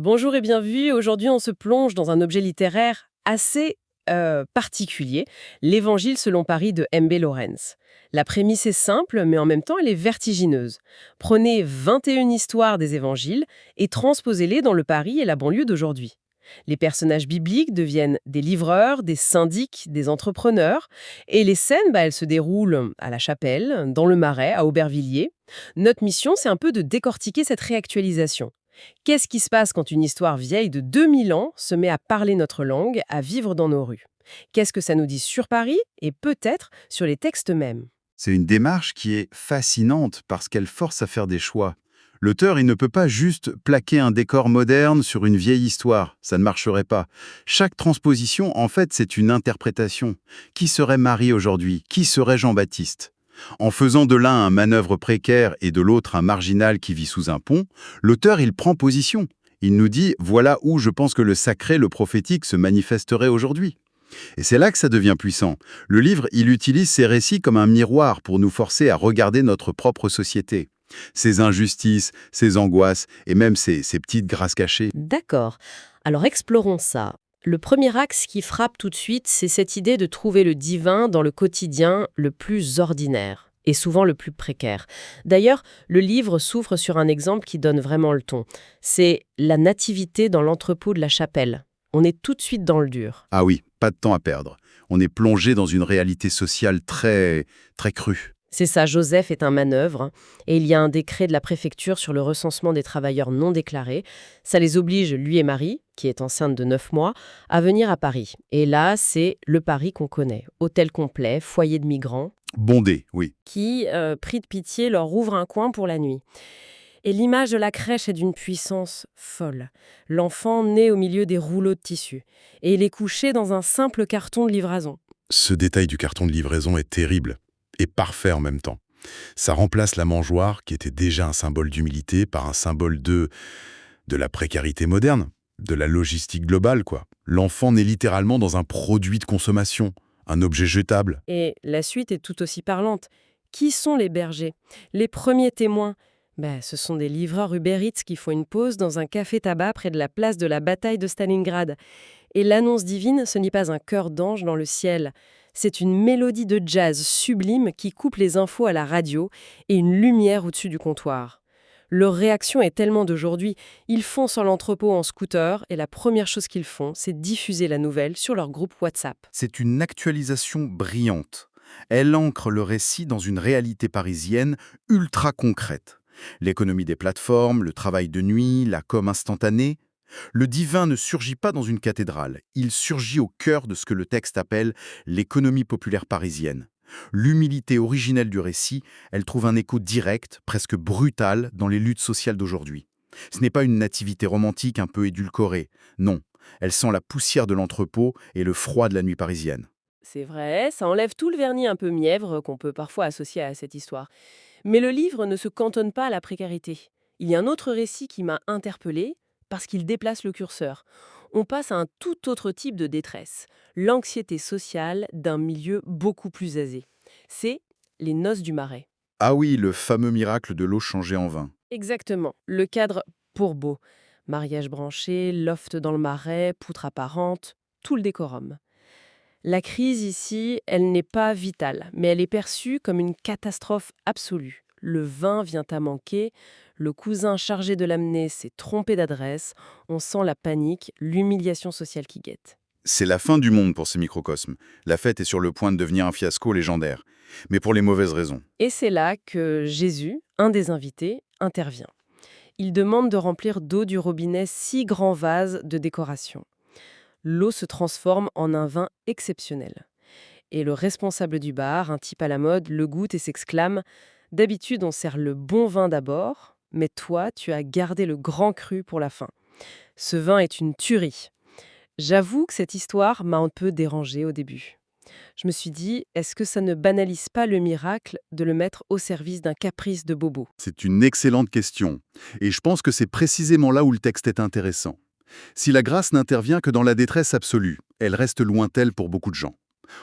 Bonjour et bienvenue. Aujourd'hui, on se plonge dans un objet littéraire assez particulier, l'Évangile selon Paris de M.B. Lawrence. La prémisse est simple, mais en même temps, elle est vertigineuse. Prenez 21 histoires des évangiles et transposez-les dans le Paris et la banlieue d'aujourd'hui. Les personnages bibliques deviennent des livreurs, des syndics, des entrepreneurs, et les scènes, elles se déroulent à la Chapelle, dans le Marais, à Aubervilliers. Notre mission, c'est un peu de décortiquer cette réactualisation. Qu'est-ce qui se passe quand une histoire vieille de 2000 ans se met à parler notre langue, à vivre dans nos rues? Qu'est-ce que ça nous dit sur Paris et peut-être sur les textes mêmes? C'est une démarche qui est fascinante parce qu'elle force à faire des choix. L'auteur, il ne peut pas juste plaquer un décor moderne sur une vieille histoire, ça ne marcherait pas. Chaque transposition, en fait, c'est une interprétation. Qui serait Marie aujourd'hui? Qui serait Jean-Baptiste? En faisant de l'un un manœuvre précaire et de l'autre un marginal qui vit sous un pont, l'auteur, il prend position. Il nous dit, voilà où je pense que le sacré, le prophétique se manifesterait aujourd'hui. Et c'est là que ça devient puissant. Le livre, il utilise ces récits comme un miroir pour nous forcer à regarder notre propre société. Ses injustices, ses angoisses et même ses petites grâces cachées. D'accord. Alors explorons ça. Le premier axe qui frappe tout de suite, c'est cette idée de trouver le divin dans le quotidien le plus ordinaire et souvent le plus précaire. D'ailleurs, le livre s'ouvre sur un exemple qui donne vraiment le ton. C'est la nativité dans l'entrepôt de la Chapelle. On est tout de suite dans le dur. Ah oui, pas de temps à perdre. On est plongé dans une réalité sociale très crue. C'est ça, Joseph est un manœuvre, et il y a un décret de la préfecture sur le recensement des travailleurs non déclarés. Ça les oblige, lui et Marie, qui est enceinte de 9 mois, à venir à Paris. Et là, c'est le Paris qu'on connaît. Hôtel complet, foyer de migrants, Bondé, oui. qui, pris de pitié, leur ouvre un coin pour la nuit. Et l'image de la crèche est d'une puissance folle. L'enfant naît au milieu des rouleaux de tissu, et il est couché dans un simple carton de livraison. Ce détail du carton de livraison est terrible et parfait en même temps. Ça remplace la mangeoire, qui était déjà un symbole d'humilité, par un symbole de la précarité moderne, de la logistique globale, quoi. L'enfant naît littéralement dans un produit de consommation, un objet jetable. Et la suite est tout aussi parlante. Qui sont les bergers? Les premiers témoins? Ce sont des livreurs Uber Eats qui font une pause dans un café-tabac près de la place de la bataille de Stalingrad. Et l'annonce divine, ce n'est pas un chœur d'ange dans le ciel. C'est une mélodie de jazz sublime qui coupe les infos à la radio et une lumière au-dessus du comptoir. Leur réaction est tellement d'aujourd'hui. Ils foncent sur l'entrepôt en scooter et la première chose qu'ils font, c'est diffuser la nouvelle sur leur groupe WhatsApp. C'est une actualisation brillante. Elle ancre le récit dans une réalité parisienne ultra concrète. L'économie des plateformes, le travail de nuit, la com instantanée. Le divin ne surgit pas dans une cathédrale, il surgit au cœur de ce que le texte appelle l'économie populaire parisienne. L'humilité originelle du récit, elle trouve un écho direct, presque brutal, dans les luttes sociales d'aujourd'hui. Ce n'est pas une nativité romantique un peu édulcorée, non. Elle sent la poussière de l'entrepôt et le froid de la nuit parisienne. C'est vrai, ça enlève tout le vernis un peu mièvre qu'on peut parfois associer à cette histoire. Mais le livre ne se cantonne pas à la précarité. Il y a un autre récit qui m'a interpellée parce qu'il déplace le curseur. On passe à un tout autre type de détresse, l'anxiété sociale d'un milieu beaucoup plus aisé. C'est les noces du Marais. Ah oui, le fameux miracle de l'eau changée en vin. Exactement, le cadre pour beau. Mariage branché, loft dans le Marais, poutre apparente, tout le décorum. La crise ici, elle n'est pas vitale, mais elle est perçue comme une catastrophe absolue. Le vin vient à manquer, le cousin chargé de l'amener s'est trompé d'adresse, on sent la panique, l'humiliation sociale qui guette. C'est la fin du monde pour ces microcosmes. La fête est sur le point de devenir un fiasco légendaire. Mais pour les mauvaises raisons. Et c'est là que Jésus, un des invités, intervient. Il demande de remplir d'eau du robinet 6 grands vases de décoration. L'eau se transforme en un vin exceptionnel. Et le responsable du bar, un type à la mode, le goûte et s'exclame « D'habitude, on sert le bon vin d'abord, mais toi, tu as gardé le grand cru pour la fin. Ce vin est une tuerie. » J'avoue que cette histoire m'a un peu dérangée au début. Je me suis dit, est-ce que ça ne banalise pas le miracle de le mettre au service d'un caprice de bobo? C'est une excellente question. Et je pense que c'est précisément là où le texte est intéressant. Si la grâce n'intervient que dans la détresse absolue, elle reste lointaine pour beaucoup de gens.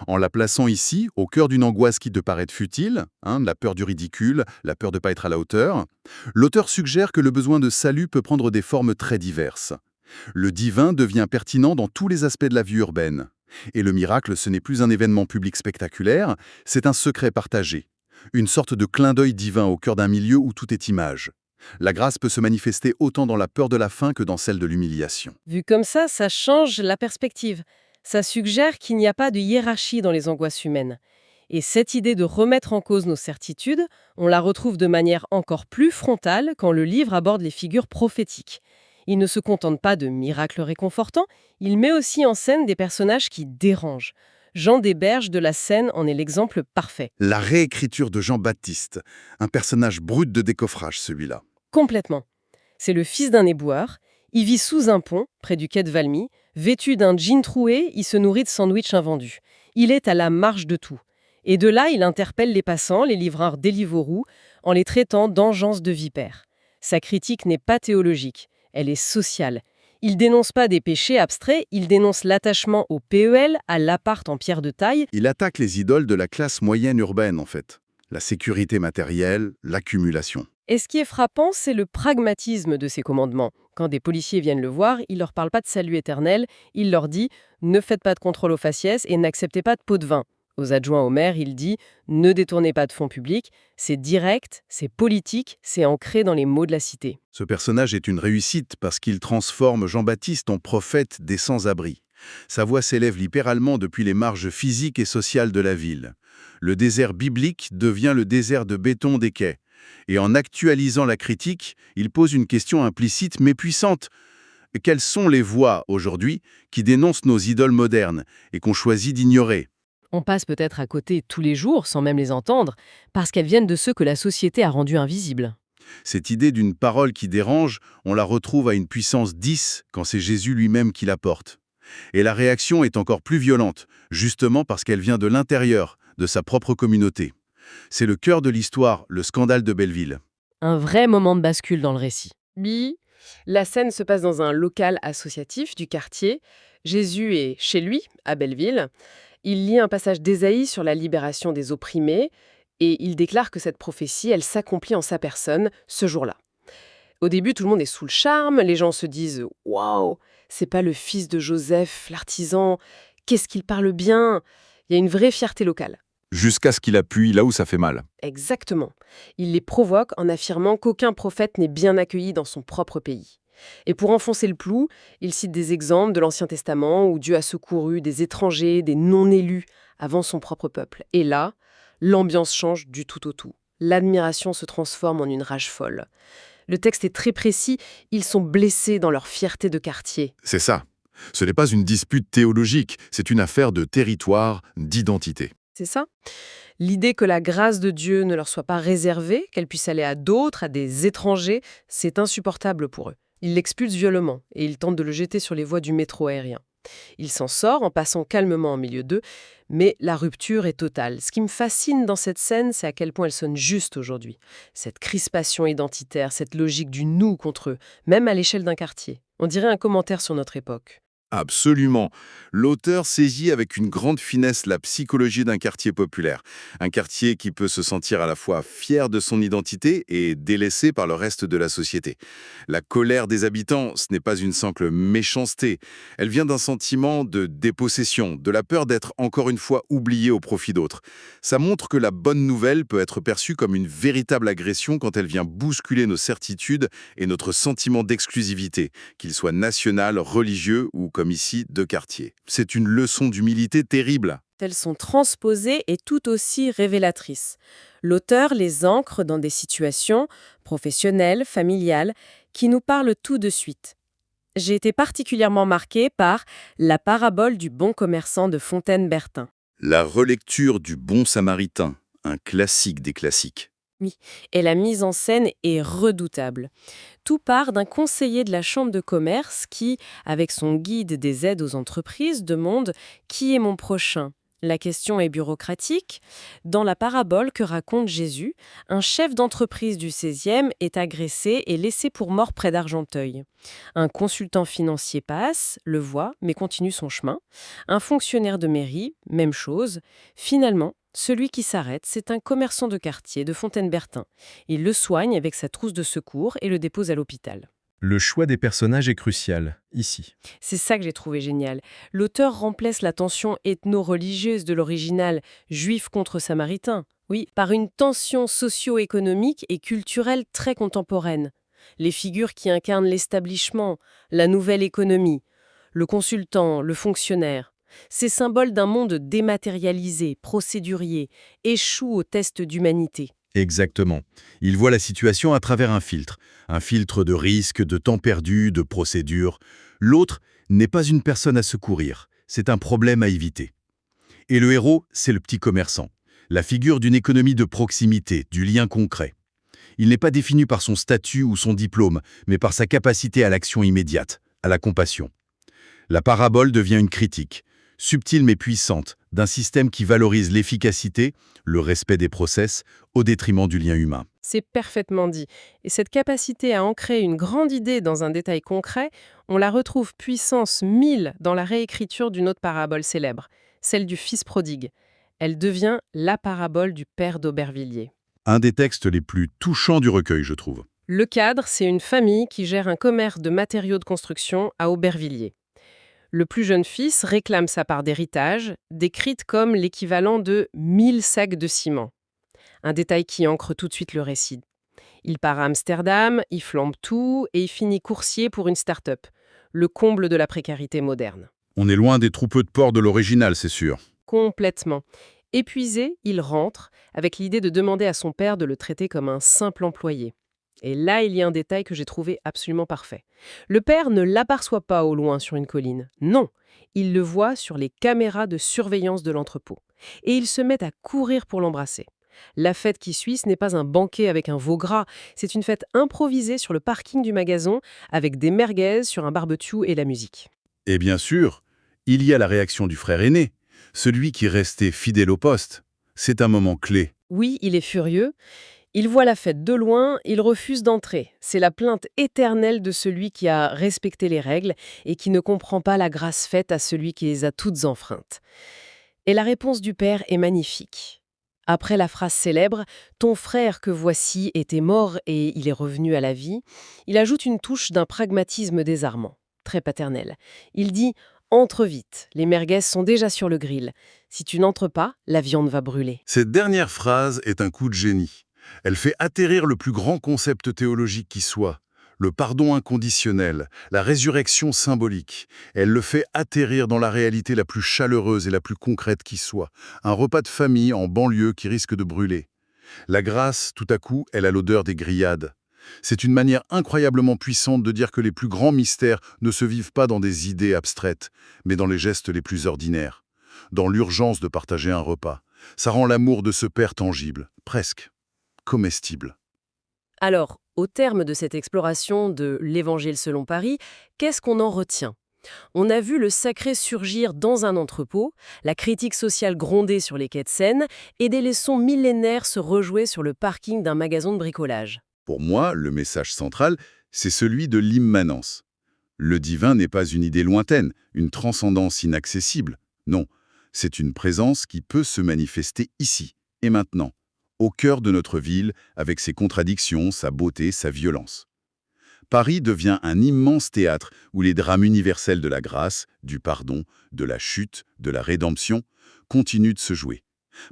En la plaçant ici, au cœur d'une angoisse qui te paraît futile, la peur du ridicule, la peur de ne pas être à la hauteur, l'auteur suggère que le besoin de salut peut prendre des formes très diverses. Le divin devient pertinent dans tous les aspects de la vie urbaine. Et le miracle, ce n'est plus un événement public spectaculaire, c'est un secret partagé. Une sorte de clin d'œil divin au cœur d'un milieu où tout est image. La grâce peut se manifester autant dans la peur de la fin que dans celle de l'humiliation. Vu comme ça change la perspective. Ça suggère qu'il n'y a pas de hiérarchie dans les angoisses humaines. Et cette idée de remettre en cause nos certitudes, on la retrouve de manière encore plus frontale quand le livre aborde les figures prophétiques. Il ne se contente pas de miracles réconfortants, il met aussi en scène des personnages qui dérangent. Jean Desberges de la Seine en est l'exemple parfait. La réécriture de Jean-Baptiste, un personnage brut de décoffrage celui-là. Complètement. C'est le fils d'un éboueur, il vit sous un pont, près du quai de Valmy, vêtu d'un jean troué, il se nourrit de sandwichs invendus. Il est à la marge de tout. Et de là, il interpelle les passants, les livreurs Deliveroo, en les traitant d'engeance de vipères. Sa critique n'est pas théologique, elle est sociale. Il dénonce pas des péchés abstraits, il dénonce l'attachement au PEL, à l'appart en pierre de taille. Il attaque les idoles de la classe moyenne urbaine, en fait. La sécurité matérielle, l'accumulation. Et ce qui est frappant, c'est le pragmatisme de ces commandements. Quand des policiers viennent le voir, il leur parle pas de salut éternel, il leur dit « Ne faites pas de contrôle aux faciès et n'acceptez pas de pot de vin ». Aux adjoints au maire, il dit « Ne détournez pas de fonds publics ». C'est direct, c'est politique, c'est ancré dans les mots de la cité. Ce personnage est une réussite parce qu'il transforme Jean-Baptiste en prophète des sans-abri. Sa voix s'élève littéralement depuis les marges physiques et sociales de la ville. Le désert biblique devient le désert de béton des quais. Et en actualisant la critique, il pose une question implicite mais puissante. Quelles sont les voix, aujourd'hui, qui dénoncent nos idoles modernes et qu'on choisit d'ignorer ? On passe peut-être à côté tous les jours sans même les entendre, parce qu'elles viennent de ceux que la société a rendus invisibles. Cette idée d'une parole qui dérange, on la retrouve à une puissance 10 quand c'est Jésus lui-même qui la porte. Et la réaction est encore plus violente, justement parce qu'elle vient de l'intérieur, de sa propre communauté. C'est le cœur de l'histoire, le scandale de Belleville. Un vrai moment de bascule dans le récit. La scène se passe dans un local associatif du quartier. Jésus est chez lui, à Belleville. Il lit un passage d'Ésaïe sur la libération des opprimés et il déclare que cette prophétie, elle s'accomplit en sa personne ce jour-là. Au début, tout le monde est sous le charme, les gens se disent « Waouh, c'est pas le fils de Joseph, l'artisan, qu'est-ce qu'il parle bien ?» Il y a une vraie fierté locale. Jusqu'à ce qu'il appuie là où ça fait mal. Exactement. Il les provoque en affirmant qu'aucun prophète n'est bien accueilli dans son propre pays. Et pour enfoncer le clou, il cite des exemples de l'Ancien Testament où Dieu a secouru des étrangers, des non-élus, avant son propre peuple. Et là, l'ambiance change du tout au tout. L'admiration se transforme en une rage folle. Le texte est très précis, ils sont blessés dans leur fierté de quartier. C'est ça. Ce n'est pas une dispute théologique, c'est une affaire de territoire, d'identité. C'est ça. L'idée que la grâce de Dieu ne leur soit pas réservée, qu'elle puisse aller à d'autres, à des étrangers, c'est insupportable pour eux. Ils l'expulsent violemment et ils tentent de le jeter sur les voies du métro aérien. Il s'en sort en passant calmement au milieu d'eux, mais la rupture est totale. Ce qui me fascine dans cette scène, c'est à quel point elle sonne juste aujourd'hui. Cette crispation identitaire, cette logique du « nous » contre eux, même à l'échelle d'un quartier. On dirait un commentaire sur notre époque. Absolument. L'auteur saisit avec une grande finesse la psychologie d'un quartier populaire. Un quartier qui peut se sentir à la fois fier de son identité et délaissé par le reste de la société. La colère des habitants, ce n'est pas une simple méchanceté. Elle vient d'un sentiment de dépossession, de la peur d'être encore une fois oublié au profit d'autres. Ça montre que la bonne nouvelle peut être perçue comme une véritable agression quand elle vient bousculer nos certitudes et notre sentiment d'exclusivité, qu'il soit national, religieux ou comme ici, de quartier. C'est une leçon d'humilité terrible. Elles sont transposées et tout aussi révélatrices. L'auteur les ancre dans des situations professionnelles, familiales, qui nous parlent tout de suite. J'ai été particulièrement marquée par la parabole du bon commerçant de Fontaine-Bertin. La relecture du Bon Samaritain, un classique des classiques. Et la mise en scène est redoutable. Tout part d'un conseiller de la Chambre de commerce qui, avec son guide des aides aux entreprises, demande « Qui est mon prochain ?» La question est bureaucratique. Dans la parabole que raconte Jésus, un chef d'entreprise du 16e est agressé et laissé pour mort près d'Argenteuil. Un consultant financier passe, le voit, mais continue son chemin. Un fonctionnaire de mairie, même chose. Finalement, celui qui s'arrête, c'est un commerçant de quartier de Fontaine-Bertin. Il le soigne avec sa trousse de secours et le dépose à l'hôpital. Le choix des personnages est crucial, ici. C'est ça que j'ai trouvé génial. L'auteur remplace la tension ethno-religieuse de l'original juif contre samaritain, oui, par une tension socio-économique et culturelle très contemporaine. Les figures qui incarnent l'establishment, la nouvelle économie, le consultant, le fonctionnaire, ces symboles d'un monde dématérialisé, procédurier, échouent au test d'humanité. Exactement. Il voit la situation à travers un filtre de risque, de temps perdu, de procédure. L'autre n'est pas une personne à secourir, c'est un problème à éviter. Et le héros, c'est le petit commerçant, la figure d'une économie de proximité, du lien concret. Il n'est pas défini par son statut ou son diplôme, mais par sa capacité à l'action immédiate, à la compassion. La parabole devient une critique, subtile mais puissante, d'un système qui valorise l'efficacité, le respect des process, au détriment du lien humain. C'est parfaitement dit. Et cette capacité à ancrer une grande idée dans un détail concret, on la retrouve puissance 1000 dans la réécriture d'une autre parabole célèbre, celle du fils prodigue. Elle devient la parabole du père d'Aubervilliers. Un des textes les plus touchants du recueil, je trouve. Le cadre, c'est une famille qui gère un commerce de matériaux de construction à Aubervilliers. Le plus jeune fils réclame sa part d'héritage, décrite comme l'équivalent de 1000 sacs de ciment. Un détail qui ancre tout de suite le récit. Il part à Amsterdam, il flambe tout et il finit coursier pour une start-up. Le comble de la précarité moderne. On est loin des troupeaux de porc de l'original, c'est sûr. Complètement. Épuisé, il rentre avec l'idée de demander à son père de le traiter comme un simple employé. Et là, il y a un détail que j'ai trouvé absolument parfait. Le père ne l'aperçoit pas au loin sur une colline. Non, il le voit sur les caméras de surveillance de l'entrepôt. Et il se met à courir pour l'embrasser. La fête qui suit, ce n'est pas un banquet avec un veau gras, c'est une fête improvisée sur le parking du magasin avec des merguez sur un barbecue et la musique. Et bien sûr, il y a la réaction du frère aîné, celui qui restait fidèle au poste. C'est un moment clé. Oui, il est furieux. Il voit la fête de loin, il refuse d'entrer. C'est la plainte éternelle de celui qui a respecté les règles et qui ne comprend pas la grâce faite à celui qui les a toutes enfreintes. Et la réponse du père est magnifique. Après la phrase célèbre « Ton frère que voici était mort et il est revenu à la vie », il ajoute une touche d'un pragmatisme désarmant, très paternel. Il dit « Entre vite, les merguez sont déjà sur le grill. Si tu n'entres pas, la viande va brûler. » Cette dernière phrase est un coup de génie. Elle fait atterrir le plus grand concept théologique qui soit, le pardon inconditionnel, la résurrection symbolique. Elle le fait atterrir dans la réalité la plus chaleureuse et la plus concrète qui soit, un repas de famille en banlieue qui risque de brûler. La grâce, tout à coup, elle a l'odeur des grillades. C'est une manière incroyablement puissante de dire que les plus grands mystères ne se vivent pas dans des idées abstraites, mais dans les gestes les plus ordinaires, dans l'urgence de partager un repas. Ça rend l'amour de ce père tangible, presque comestible. Alors, au terme de cette exploration de l'Évangile selon Paris, qu'est-ce qu'on en retient ? On a vu le sacré surgir dans un entrepôt, la critique sociale gronder sur les quais de Seine et des leçons millénaires se rejouer sur le parking d'un magasin de bricolage. Pour moi, le message central, c'est celui de l'immanence. Le divin n'est pas une idée lointaine, une transcendance inaccessible. Non, c'est une présence qui peut se manifester ici et maintenant, au cœur de notre ville, avec ses contradictions, sa beauté, sa violence. Paris devient un immense théâtre où les drames universels de la grâce, du pardon, de la chute, de la rédemption, continuent de se jouer.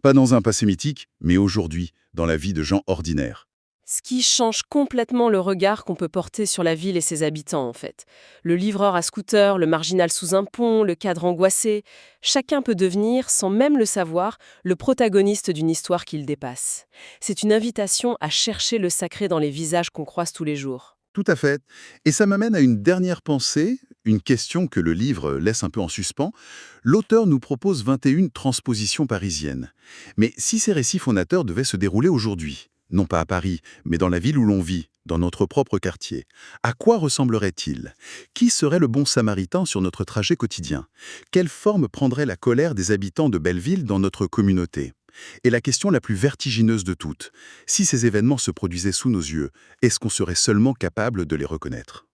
Pas dans un passé mythique, mais aujourd'hui, dans la vie de gens ordinaires. Ce qui change complètement le regard qu'on peut porter sur la ville et ses habitants, en fait. Le livreur à scooter, le marginal sous un pont, le cadre angoissé, chacun peut devenir, sans même le savoir, le protagoniste d'une histoire qu'il dépasse. C'est une invitation à chercher le sacré dans les visages qu'on croise tous les jours. Tout à fait. Et ça m'amène à une dernière pensée, une question que le livre laisse un peu en suspens. L'auteur nous propose 21 transpositions parisiennes. Mais si ces récits fondateurs devaient se dérouler aujourd'hui, non pas à Paris, mais dans la ville où l'on vit, dans notre propre quartier, à quoi ressemblerait-il? Qui serait le bon samaritain sur notre trajet quotidien? Quelle forme prendrait la colère des habitants de Belleville dans notre communauté? Et la question la plus vertigineuse de toutes, si ces événements se produisaient sous nos yeux, est-ce qu'on serait seulement capable de les reconnaître?